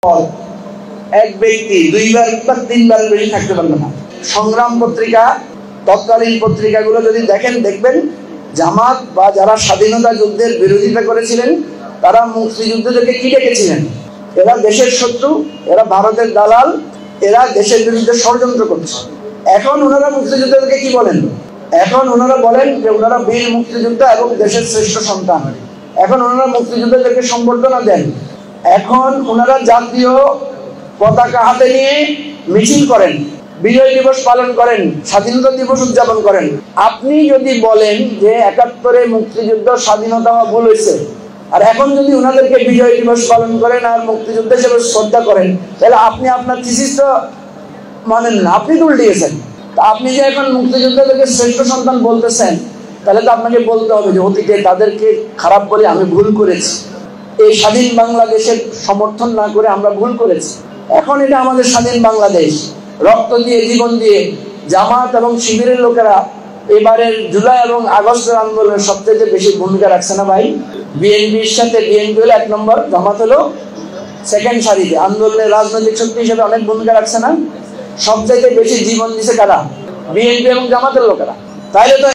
এক ব্যক্তি দুইবার বা তিনবার বেশি থাকতে পারবে না। সংগ্রাম পত্রিকা, তৎকালীন পত্রিকাগুলো যদি দেখেন, দেখবেন জামাত বা যারা স্বাধীনতা যুদ্ধের বিরোধিতা করেছিলেন তারা মুক্তিযুদ্ধদেরকে কি ডেকেছিলেন? এরা দেশের শত্রু, এরা ভারতের দালাল, এরা দেশের বিরুদ্ধে ষড়যন্ত্র করছে। এখন ওনারা মুক্তিযুদ্ধদেরকে কি বলেন? এখন ওনারা বলেন যে ওনারা বীর মুক্তিযোদ্ধা এবং দেশের শ্রেষ্ঠ সন্তান। এখন ওনারা মুক্তিযুদ্ধদেরকে সম্বর্ধনা দেন। এখন ওনারা জাতীয় পতাকা হাতে নিয়ে মিছিল করেন, বিজয় দিবস পালন করেন, স্বাধীনতা দিবস উদযাপন করেন। আপনি যদি বলেন যে ৭১-এ মুক্তিযুদ্ধ স্বাধীনতা হওয়া ভুল হয়েছে, আর এখন যদি ওনাদেরকে বিজয় দিবস পালন করেন আর মুক্তিযুদ্ধ হিসেবে শ্রদ্ধা করেন, তাহলে আপনি আপনার থিসিস তো মানেন না, আপনি তো উল্টিয়েছেন। তা আপনি যে এখন মুক্তিযোদ্ধাদেরকে শ্রেষ্ঠ সন্তান বলতেছেন, তাহলে তো আপনাকে বলতে হবে যে অতীতে তাদেরকে খারাপ বলে আমি ভুল করেছি, এই স্বাধীন বাংলাদেশের সমর্থন না করে আমরা ভুল করেছি। এখন এটা আমাদের স্বাধীন বাংলাদেশ, রক্ত দিয়ে জীবন দিয়ে জামাত এবং শিবিরের লোকেরা এবারের জুলাই এবং আগস্টের আন্দোলনের সবচেয়ে বেশি ভূমিকা রাখছে না ভাই? বিএনপির সাথে বিএনপি হলো ১ নম্বর, জামাত হলো সেকেন্ড সারিতে। আন্দোলনের রাজনৈতিক শক্তি হিসেবে অনেক ভূমিকা রাখছে না? সবচেয়ে বেশি জীবন দিছে কারা? বিএনপি এবং জামাতের লোকেরা। তাইলে তো